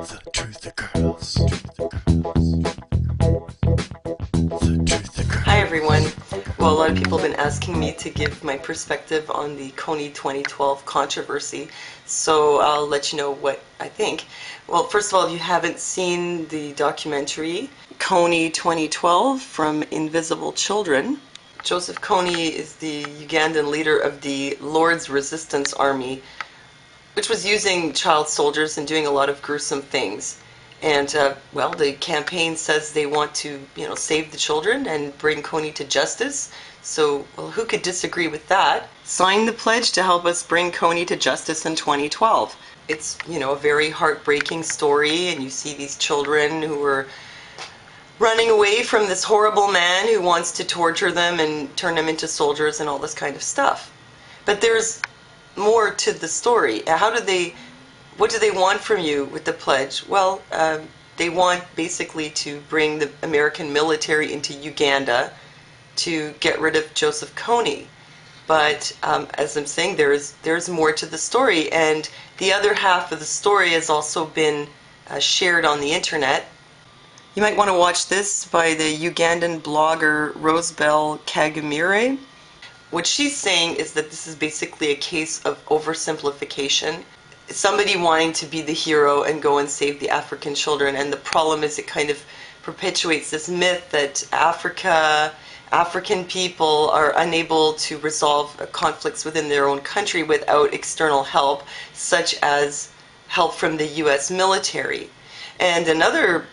The Truth Occurs. Hi everyone. Well, a lot of people have been asking me to give my perspective on the Kony 2012 controversy, so I'll let you know what I think. Well, first of all, if you haven't seen the documentary Kony 2012 from Invisible Children, Joseph Kony is the Ugandan leader of the Lord's Resistance Army, which was using child soldiers and doing a lot of gruesome things. And, well, the campaign says they want to, save the children and bring Kony to justice. So, well, who could disagree with that? Sign the pledge to help us bring Kony to justice in 2012. It's, a very heartbreaking story, and you see these children who are running away from this horrible man who wants to torture them and turn them into soldiers and all this kind of stuff. But there's more to the story. What do they want from you with the pledge? Well, they want basically to bring the American military into Uganda to get rid of Joseph Kony. But as I'm saying, there's more to the story, and the other half of the story has also been shared on the internet. You might want to watch this by the Ugandan blogger Rosebel Kagumire. What she's saying is that this is basically a case of oversimplification. Somebody wanting to be the hero and go and save the African children, and the problem is it kind of perpetuates this myth that African people are unable to resolve conflicts within their own country without external help, such as help from the US military. And another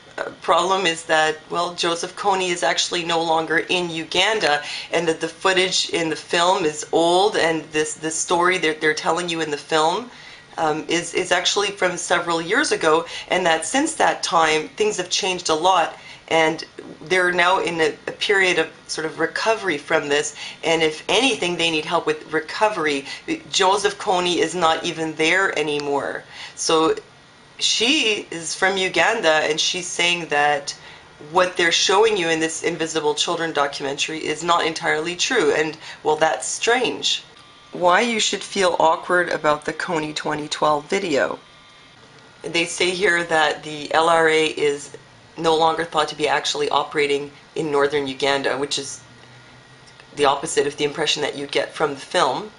problem is that, well, Joseph Kony is actually no longer in Uganda, and that the footage in the film is old, and the story they're telling you in the film is actually from several years ago, and that since that time things have changed a lot, and they're now in a period of sort of recovery from this, and if anything they need help with recovery. Joseph Kony is not even there anymore. So she is from Uganda, and she's saying that what they're showing you in this Invisible Children documentary is not entirely true, and well, that's strange. Why you should feel awkward about the Kony 2012 video. They say here that the LRA is no longer thought to be actually operating in northern Uganda, which is the opposite of the impression that you get from the film.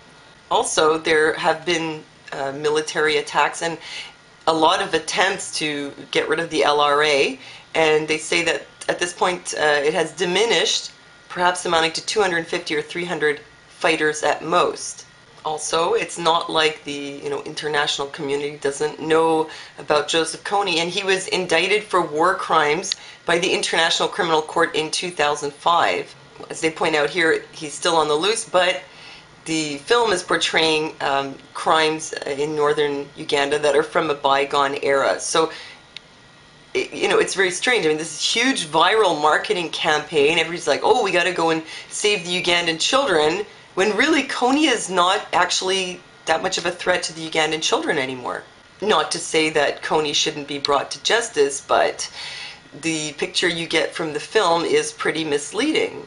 Also, there have been military attacks and a lot of attempts to get rid of the LRA, and they say that at this point it has diminished, perhaps amounting to 250 or 300 fighters at most. Also, it's not like the international community doesn't know about Joseph Kony, and he was indicted for war crimes by the International Criminal Court in 2005. As they point out here, he's still on the loose, but the film is portraying crimes in northern Uganda that are from a bygone era. So, it's very strange. I mean, this huge viral marketing campaign, everybody's like, oh, we got to go and save the Ugandan children, when really Kony is not actually that much of a threat to the Ugandan children anymore. Not to say that Kony shouldn't be brought to justice, but the picture you get from the film is pretty misleading.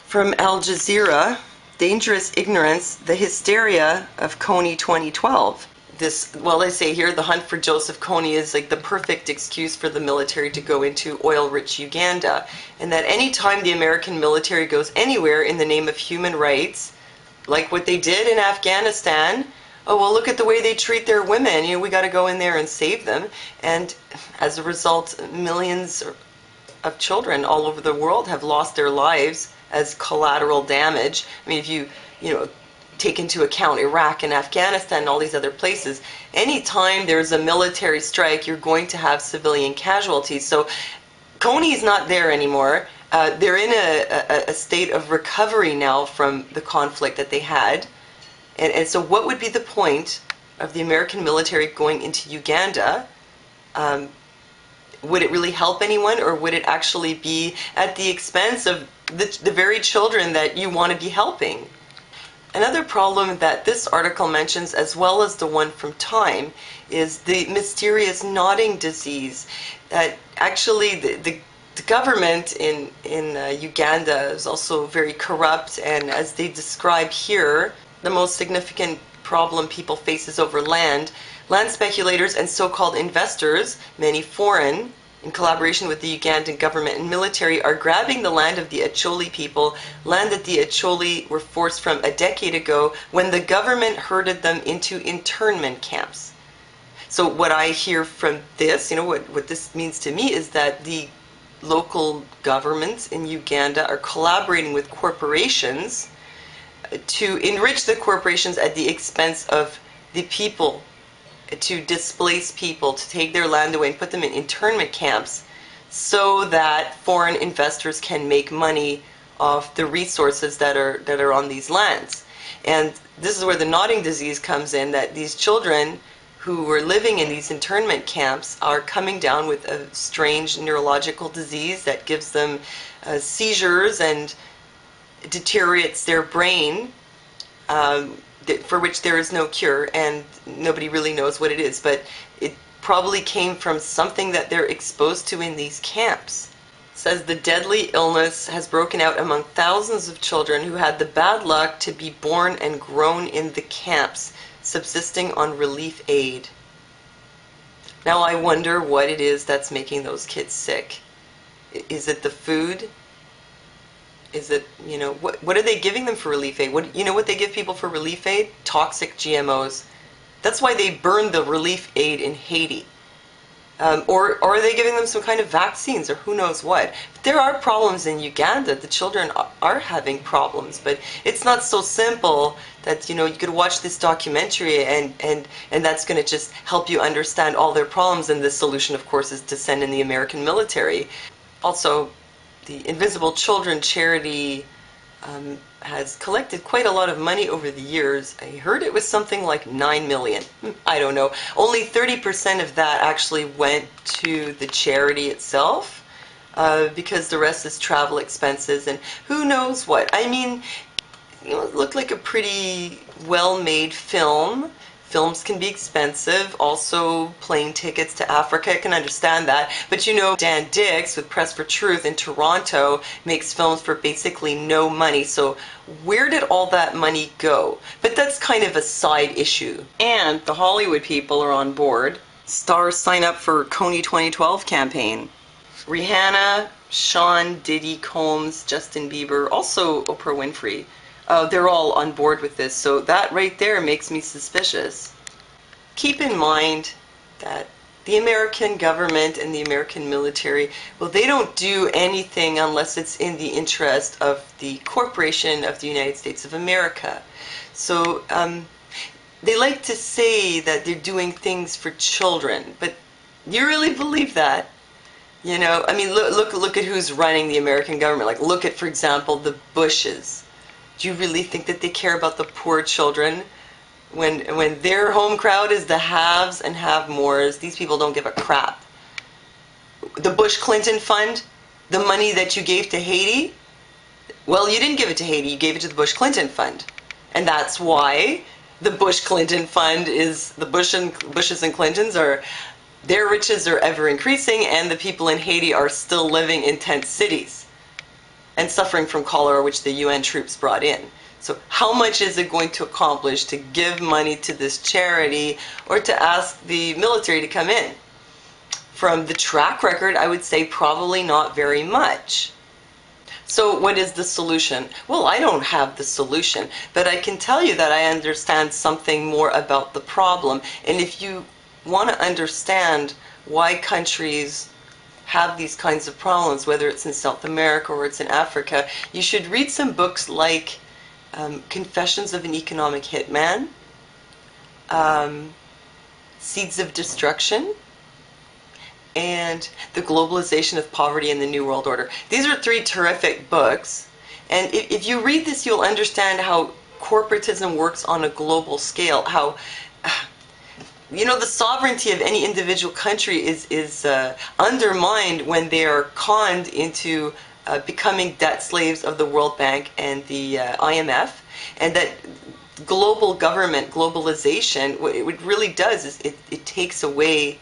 From Al Jazeera, Dangerous Ignorance, the Hysteria of Kony 2012. Well, they say here the hunt for Joseph Kony is like the perfect excuse for the military to go into oil-rich Uganda, and that any time the American military goes anywhere in the name of human rights, like what they did in Afghanistan, oh, well, look at the way they treat their women, we got to go in there and save them, and as a result, millions of children all over the world have lost their lives as collateral damage. I mean, if you take into account Iraq and Afghanistan and all these other places, anytime there's a military strike, you're going to have civilian casualties. So Kony's not there anymore. They're in a state of recovery now from the conflict that they had. And so what would be the point of the American military going into Uganda? Would it really help anyone, or would it actually be at the expense of the very children that you want to be helping? Another problem that this article mentions, as well as the one from Time, is the mysterious nodding disease. Actually, the government in Uganda is also very corrupt, and as they describe here, the most significant problem people face is over land. Land speculators and so-called investors, many foreign, in collaboration with the Ugandan government and military, are grabbing the land of the Acholi people, land that the Acholi were forced from a decade ago when the government herded them into internment camps. So what I hear from this, what this means to me is that the local governments in Uganda are collaborating with corporations to enrich the corporations at the expense of the people, to displace people, to take their land away and put them in internment camps so that foreign investors can make money off the resources that are on these lands. And this is where the nodding disease comes in, that these children who were living in these internment camps are coming down with a strange neurological disease that gives them seizures and deteriorates their brain, for which there is no cure, and nobody really knows what it is, but it probably came from something that they're exposed to in these camps. It says the deadly illness has broken out among thousands of children who had the bad luck to be born and grown in the camps, subsisting on relief aid. Now I wonder what it is that's making those kids sick. Is it the food? Is it, what are they giving them for relief aid? What they give people for relief aid? Toxic GMOs. That's why they burned the relief aid in Haiti. Or are they giving them some kind of vaccines, or who knows what? But there are problems in Uganda. The children are having problems, but it's not so simple that you could watch this documentary and that's going to just help you understand all their problems. And the solution, of course, is to send in the American military. Also, the Invisible Children charity has collected quite a lot of money over the years. I heard it was something like 9 million. I don't know. Only 30% of that actually went to the charity itself, because the rest is travel expenses and who knows what. I mean, it looked like a pretty well-made film. Films can be expensive. Also, plane tickets to Africa, I can understand that. But Dan Dix with Press for Truth in Toronto makes films for basically no money. So where did all that money go? But that's kind of a side issue. And the Hollywood people are on board. Stars sign up for Kony 2012 campaign. Rihanna, Sean, Diddy, Combs, Justin Bieber, also Oprah Winfrey. They're all on board with this, so that right there makes me suspicious. Keep in mind that the American government and the American military, well, they don't do anything unless it's in the interest of the corporation of the United States of America. So they like to say that they're doing things for children, but you really believe that? I mean, look at who's running the American government. Like, look at, for example, the Bushes. Do you really think that they care about the poor children? When their home crowd is the haves and have-mores, these people don't give a crap. The Bush-Clinton fund, the money that you gave to Haiti, well, you didn't give it to Haiti, you gave it to the Bush-Clinton fund. And that's why the Bush-Clinton fund is, the Bushes and Clintons are, their riches are ever increasing, and the people in Haiti are still living in tent cities and suffering from cholera, which the UN troops brought in. So how much is it going to accomplish to give money to this charity or to ask the military to come in? From the track record, I would say probably not very much. So what is the solution? Well, I don't have the solution, but I can tell you that I understand something more about the problem. And if you want to understand why countries have these kinds of problems, whether it's in South America or it's in Africa, you should read some books like Confessions of an Economic Hitman, Seeds of Destruction, and The Globalization of Poverty and the New World Order. These are 3 terrific books, and if you read this, you'll understand how corporatism works on a global scale, how the sovereignty of any individual country is undermined when they are conned into becoming debt slaves of the World Bank and the IMF, and that global government, globalization, what it really does is it takes away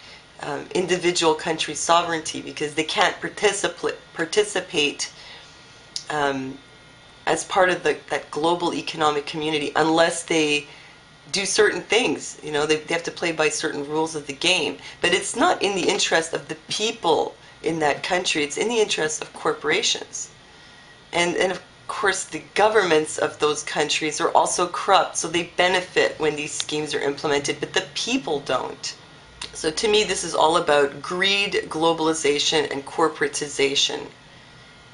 individual country sovereignty, because they can't participate as part of that global economic community unless they do certain things. You know, they have to play by certain rules of the game. But it's not in the interest of the people in that country. It's in the interest of corporations. And of course, the governments of those countries are also corrupt, so they benefit when these schemes are implemented, but the people don't. So to me, this is all about greed, globalization, and corporatization.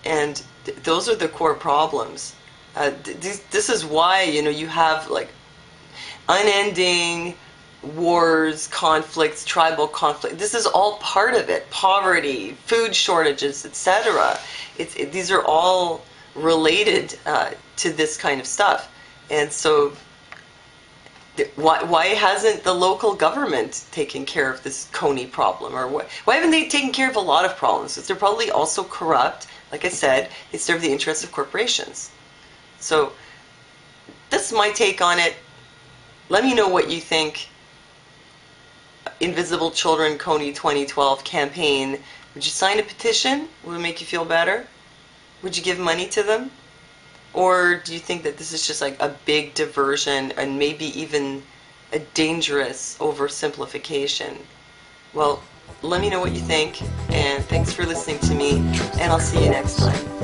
And those are the core problems. This is why, you know, you have like unending wars, conflicts, tribal conflict. This is all part of it. Poverty, food shortages, etc. These are all related to this kind of stuff. And so why hasn't the local government taken care of this Kony problem? Or why haven't they taken care of a lot of problems? Because they're probably also corrupt. Like I said, they serve the interests of corporations. So that's my take on it. Let me know what you think. Invisible Children Kony 2012 campaign. Would you sign a petition? Would it make you feel better? Would you give money to them? Or do you think that this is just like a big diversion and maybe even a dangerous oversimplification? Well, let me know what you think, and thanks for listening to me, and I'll see you next time.